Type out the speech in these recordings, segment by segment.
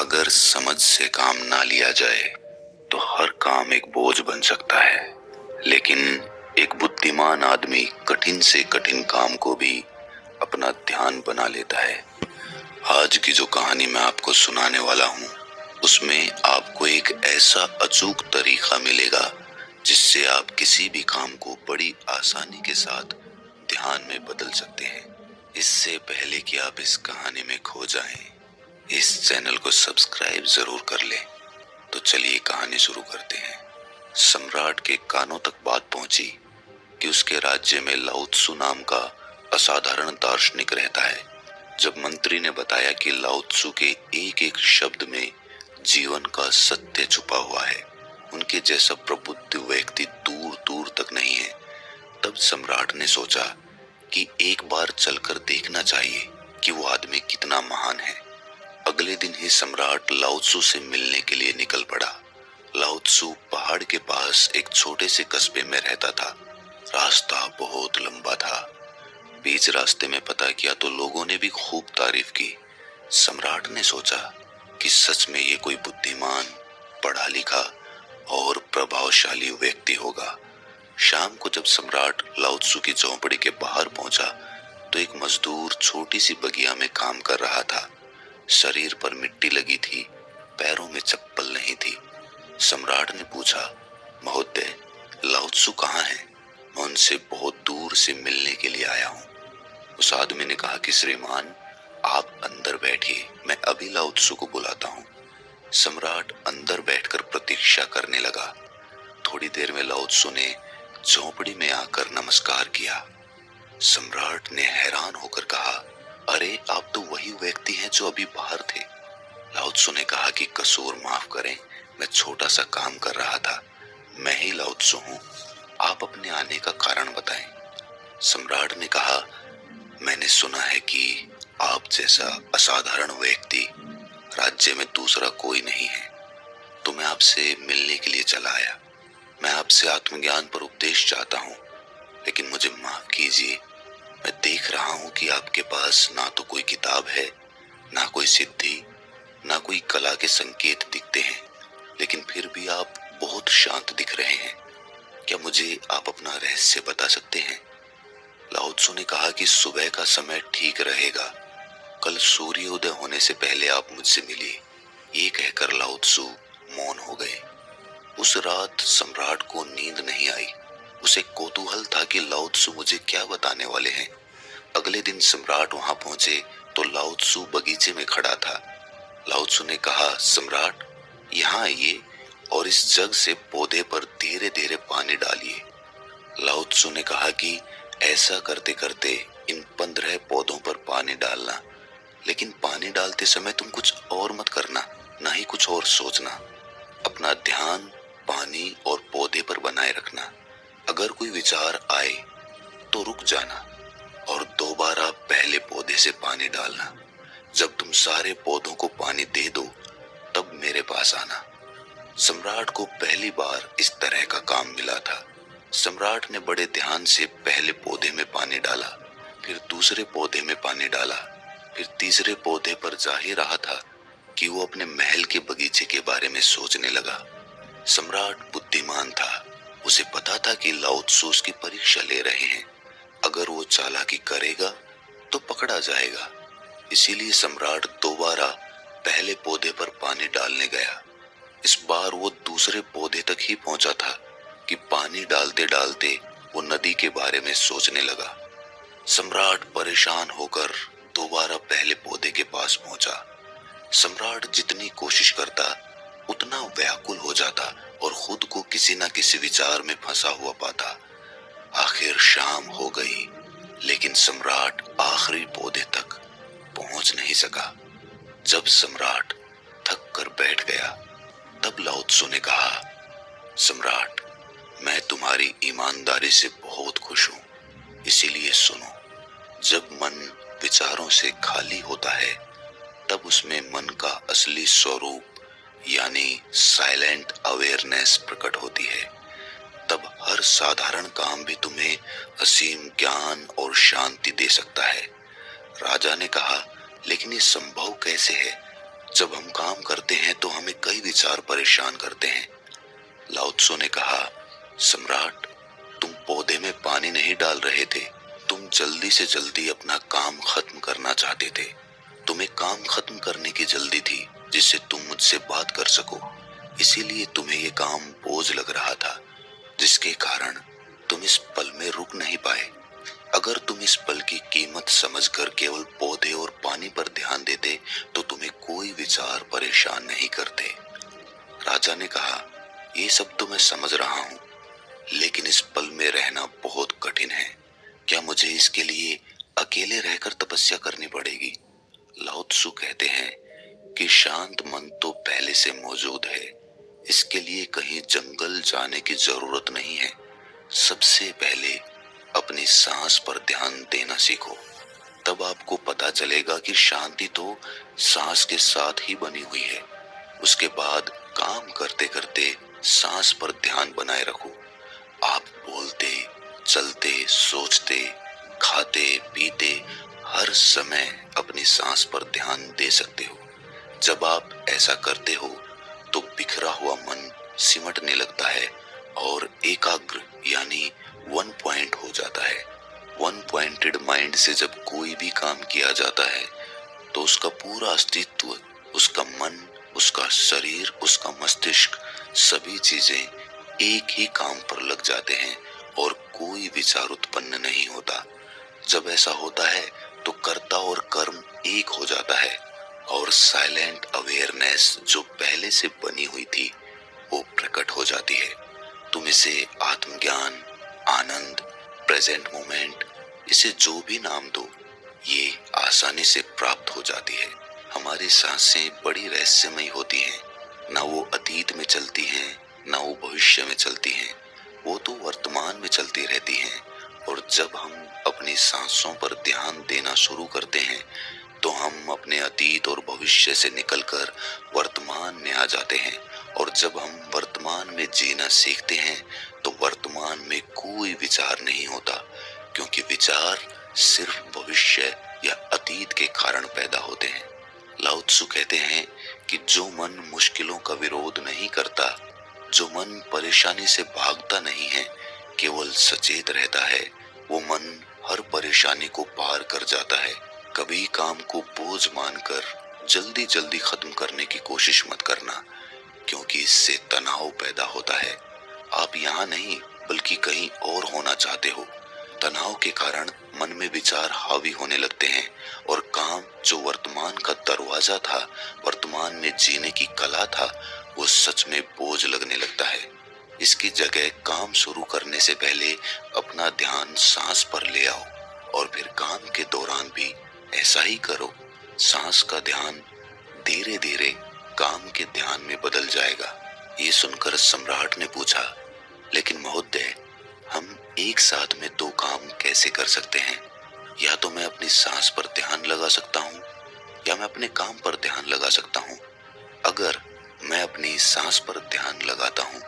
अगर समझ से काम ना लिया जाए तो हर काम एक बोझ बन सकता है, लेकिन एक बुद्धिमान आदमी कठिन से कठिन काम को भी अपना ध्यान बना लेता है। आज की जो कहानी मैं आपको सुनाने वाला हूँ, उसमें आपको एक ऐसा अचूक तरीका मिलेगा जिससे आप किसी भी काम को बड़ी आसानी के साथ ध्यान में बदल सकते हैं। इससे पहले कि आप इस कहानी में खो जाएं, इस चैनल को सब्सक्राइब जरूर कर लें। तो चलिए कहानी शुरू करते हैं। सम्राट के कानों तक बात पहुंची कि उसके राज्य में लाओ त्सु नाम का असाधारण दार्शनिक रहता है। जब मंत्री ने बताया कि लाओ त्सु के एक एक शब्द में जीवन का सत्य छुपा हुआ है, उनके जैसा प्रबुद्ध व्यक्ति दूर दूर तक नहीं है, तब सम्राट ने सोचा कि एक बार चलकर देखना चाहिए कि वो आदमी कितना महान है। अगले दिन ही सम्राट लाओ त्सु से मिलने के लिए निकल पड़ा। लाओ त्सु पहाड़ के पास एक छोटे से कस्बे में रहता था। रास्ता बहुत लंबा था। बीच रास्ते में पता किया तो लोगों ने भी खूब तारीफ की। सम्राट ने सोचा कि सच में ये कोई बुद्धिमान, पढ़ा लिखा और प्रभावशाली व्यक्ति होगा। शाम को जब सम्राट लाओ त्सु की झोंपड़ी के बाहर पहुंचा तो एक मजदूर छोटी सी बगिया में काम कर रहा था। शरीर पर मिट्टी लगी थी, पैरों में चप्पल नहीं थी। सम्राट ने पूछा, महोदय, लाओ त्सु कहाँ है? मैं उनसे बहुत दूर से मिलने के लिए आया हूँ। उस आदमी ने कहा कि श्रीमान, आप अंदर बैठिए, मैं अभी लाओ त्सु को बुलाता हूँ। सम्राट अंदर बैठकर प्रतीक्षा करने लगा। थोड़ी देर में लाओ त्सु ने झोंपड़ी में आकर नमस्कार किया। सम्राट ने हैरान होकर कहा, अरे आप तो वही व्यक्ति हैं जो अभी बाहर थे। लाओ त्सु ने कहा कि कसूर माफ करें, मैं छोटा सा काम कर रहा था। मैं ही लाओ त्सु हूँ, आप अपने आने का कारण बताएं। सम्राट ने कहा, मैंने सुना है कि आप जैसा असाधारण व्यक्ति राज्य में दूसरा कोई नहीं है, तो मैं आपसे मिलने के लिए चला आया। मैं आपसे आत्मज्ञान पर उपदेश चाहता हूँ, लेकिन मुझे माफ कीजिए, मैं देख रहा हूँ कि आपके पास ना तो कोई किताब है, ना कोई सिद्धि, ना कोई कला के संकेत दिखते हैं, लेकिन फिर भी आप बहुत शांत दिख रहे हैं। क्या मुझे आप अपना रहस्य बता सकते हैं? लाओ त्सु ने कहा कि सुबह का समय ठीक रहेगा, कल सूर्योदय होने से पहले आप मुझसे मिलिए। ये कहकर लाओ त्सु मौन हो गए। उस रात सम्राट को नींद नहीं आई। उसे कौतूहल था कि लाओ त्सु मुझे क्या बताने वाले हैं। अगले दिन सम्राट वहां पहुंचे तो लाओ त्सु बगीचे में खड़ा था। लाओ त्सु ने कहा, सम्राट, यहाँ आइए और इस जग से पौधे पर धीरे धीरे पानी डालिए। लाओ त्सु ने कहा कि ऐसा करते करते इन 15 पौधों पर पानी डालना, लेकिन पानी डालते समय तुम कुछ और मत करना, ना ही कुछ और सोचना। अपना ध्यान पानी और पौधे पर बनाए रखना। अगर कोई विचार आए तो रुक जाना और दोबारा पहले पौधे से पानी डालना। जब तुम सारे पौधों को पानी दे दो तब मेरे पास आना। सम्राट को पहली बार इस तरह का काम मिला था। सम्राट ने बड़े ध्यान से पहले पौधे में पानी डाला, फिर दूसरे पौधे में पानी डाला, फिर तीसरे पौधे पर जा ही रहा था कि वो अपने महल के बगीचे के बारे में सोचने लगा। सम्राट बुद्धिमान था। उसे पता था कि लाओ त्सु उसकी परीक्षा ले रहे हैं। अगर वो चालाकी करेगा तो पकड़ा जाएगा। इसीलिए सम्राट दोबारा पहले पौधे पर पानी डालने गया। इस बार वो दूसरे पौधे तक ही पहुंचा था कि पानी डालते डालते वो नदी के बारे में सोचने लगा। सम्राट परेशान होकर दोबारा पहले पौधे के पास पहुंचा। सम्राट जितनी कोशिश करता उतना व्याकुल हो जाता और खुद को किसी न किसी विचार में फंसा हुआ पाता। आखिर शाम हो गई, लेकिन सम्राट आखिरी पौधे तक पहुंच नहीं सका। जब सम्राट थक कर बैठ गया तब लाओ त्सु ने कहा, सम्राट, मैं तुम्हारी ईमानदारी से बहुत खुश हूं, इसीलिए सुनो। जब मन विचारों से खाली होता है तब उसमें मन का असली स्वरूप यानी साइलेंट अवेयरनेस प्रकट होती है। तब हर साधारण काम भी तुम्हें असीम ज्ञान और शांति दे सकता है। राजा ने कहा, लेकिन ये संभव कैसे है? जब हम काम करते हैं तो हमें कई विचार परेशान करते हैं। लाओ त्सो ने कहा, सम्राट, तुम पौधे में पानी नहीं डाल रहे थे, तुम जल्दी से जल्दी अपना काम खत्म करना चाहते थे। तुम्हें काम खत्म करने की जल्दी थी जिससे तुम मुझसे बात कर सको, इसीलिए तुम्हें ये काम बोझ लग रहा था, जिसके कारण तुम इस पल में रुक नहीं पाए। अगर तुम इस पल की कीमत समझकर केवल पौधे और पानी पर ध्यान देते तो तुम्हें कोई विचार परेशान नहीं करते। राजा ने कहा, ये सब तो मैं समझ रहा हूँ, लेकिन इस पल में रहना बहुत कठिन है। क्या मुझे इसके लिए अकेले रहकर तपस्या करनी पड़ेगी? लाओ त्सु कहते हैं कि शांत मन तो पहले से मौजूद है, इसके लिए कहीं जंगल जाने की जरूरत नहीं है। सबसे पहले अपनी सांस पर ध्यान देना सीखो, तब आपको पता चलेगा कि शांति तो सांस के साथ ही बनी हुई है। उसके बाद काम करते करते सांस पर ध्यान बनाए रखो। आप बोलते, चलते, सोचते, खाते, पीते हर समय अपनी सांस पर ध्यान दे सकते हो। जब आप ऐसा करते हो तो बिखरा हुआ मन सिमटने लगता है और एकाग्र यानी वन पॉइंट हो जाता है। वन पॉइंटेड माइंड से जब कोई भी काम किया जाता है तो उसका पूरा अस्तित्व, उसका मन, उसका शरीर, उसका मस्तिष्क, सभी चीजें एक ही काम पर लग जाते हैं और कोई विचार उत्पन्न नहीं होता। जब ऐसा होता है तो कर्ता और कर्म एक हो जाता है और साइलेंट अवेयरनेस जो पहले से बनी हुई थी वो प्रकट हो जाती है। तुम इसे आत्मज्ञान, आनंद, प्रेजेंट मोमेंट, इसे जो भी नाम दो, ये आसानी से प्राप्त हो जाती है। हमारी सांसें बड़ी रहस्यमयी होती हैं, ना वो अतीत में चलती हैं, ना वो भविष्य में चलती हैं, वो तो वर्तमान में चलती रहती हैं। और जब हम अपनी सांसों पर ध्यान देना शुरू करते हैं तो हम अपने अतीत और भविष्य से निकलकर वर्तमान में आ जाते हैं। और जब हम वर्तमान में जीना सीखते हैं तो वर्तमान में कोई विचार नहीं होता, क्योंकि विचार सिर्फ भविष्य या अतीत के कारण पैदा होते हैं। लाओ त्सु कहते हैं कि जो मन मुश्किलों का विरोध नहीं करता, जो मन परेशानी से भागता नहीं है, केवल सचेत रहता है, वो मन हर परेशानी को पार कर जाता है। कभी काम को बोझ मानकर जल्दी जल्दी खत्म करने की कोशिश मत करना, क्योंकि इससे तनाव पैदा होता है। आप यहाँ नहीं बल्कि कहीं और होना चाहते हो। तनाव के कारण मन में विचार हावी होने लगते हैं और काम जो वर्तमान का दरवाजा था, वर्तमान में जीने की कला था, वो सच में बोझ लगने लगता है। इसकी जगह काम शुरू करने से पहले अपना ध्यान सांस पर ले आओ और फिर काम के दौरान भी ऐसा ही करो। सांस का ध्यान धीरे धीरे काम के ध्यान में बदल जाएगा। ये सुनकर सम्राट ने पूछा, लेकिन महोदय, हम एक साथ में दो काम कैसे कर सकते हैं? या तो मैं अपनी सांस पर ध्यान लगा सकता हूँ या मैं अपने काम पर ध्यान लगा सकता हूँ। अगर मैं अपनी सांस पर ध्यान लगाता हूँ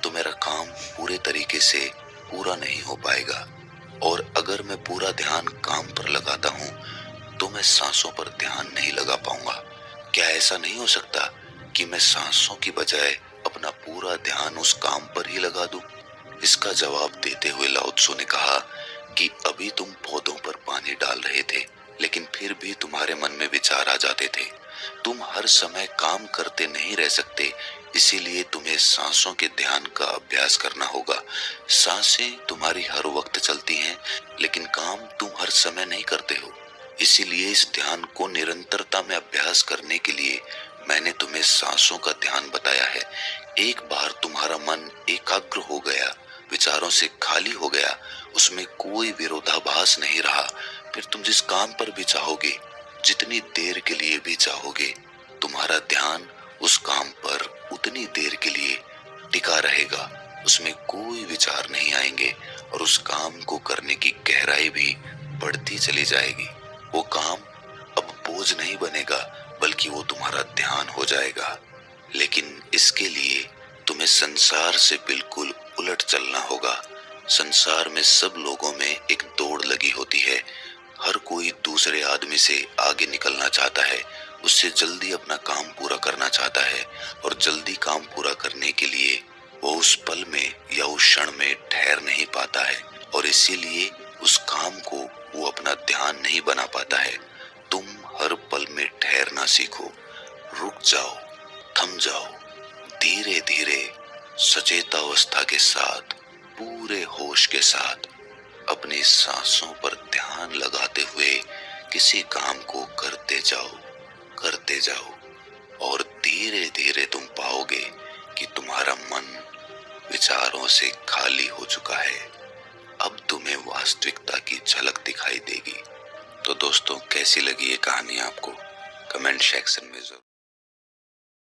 तो मेरा काम पूरे तरीके से पूरा नहीं हो पाएगा, और अगर मैं पूरा ध्यान काम पर लगाता हूँ तो मैं सांसों पर ध्यान नहीं लगा पाऊंगा। क्या ऐसा नहीं हो सकता कि मैं सांसों की बजाय अपना पूरा ध्यान उस काम पर ही लगा दूं? इसका जवाब देते हुए लाओ त्सु ने कहा कि अभी तुम पौधों पर पानी डाल रहे थे, लेकिन फिर भी तुम्हारे मन में विचार आ जाते थे। तुम हर समय काम करते नहीं रह सकते, इसीलिए तुम्हें सांसों के ध्यान का अभ्यास करना होगा। सांसें तुम्हारी हर वक्त चलती हैं, लेकिन काम तुम हर समय नहीं करते हो। इसीलिए इस ध्यान को निरंतरता में अभ्यास करने के लिए मैंने तुम्हें सांसों का ध्यान बताया है। एक बार तुम्हारा मन एकाग्र हो गया, विचारों से खाली हो गया, उसमें कोई विरोधाभास नहीं रहा, फिर तुम जिस काम पर भी चाहोगे, जितनी देर के लिए भी चाहोगे, तुम्हारा ध्यान उस काम पर उतनी देर के लिए टिका रहेगा। उसमें कोई विचार नहीं आएंगे और उस काम को करने की गहराई भी बढ़ती चली जाएगी। वो काम अब बोझ नहीं बनेगा, बल्कि वो तुम्हारा ध्यान हो जाएगा। लेकिन इसके लिए तुम्हें संसार से बिल्कुल उलट चलना होगा। संसार में सब लोगों में एक दौड़ लगी होती है। हर कोई दूसरे आदमी से आगे निकलना चाहता है, उससे जल्दी अपना काम पूरा करना और जल्दी काम पूरा करने के लिए वो उस पल में या उस क्षण में ठहर नहीं पाता है और इसीलिए उस काम को वो अपना ध्यान नहीं बना पाता है। तुम हर पल में ठहरना सीखो, रुक जाओ, थम जाओ, धीरे धीरे सचेतावस्था के साथ, पूरे होश के साथ अपनी सांसों पर ध्यान लगाते हुए किसी काम को करते जाओ और धीरे धीरे तुम पाओगे कि तुम्हारा मन विचारों से खाली हो चुका है। अब तुम्हें वास्तविकता की झलक दिखाई देगी। तो दोस्तों, कैसी लगी ये कहानी आपको? कमेंट सेक्शन में जरूर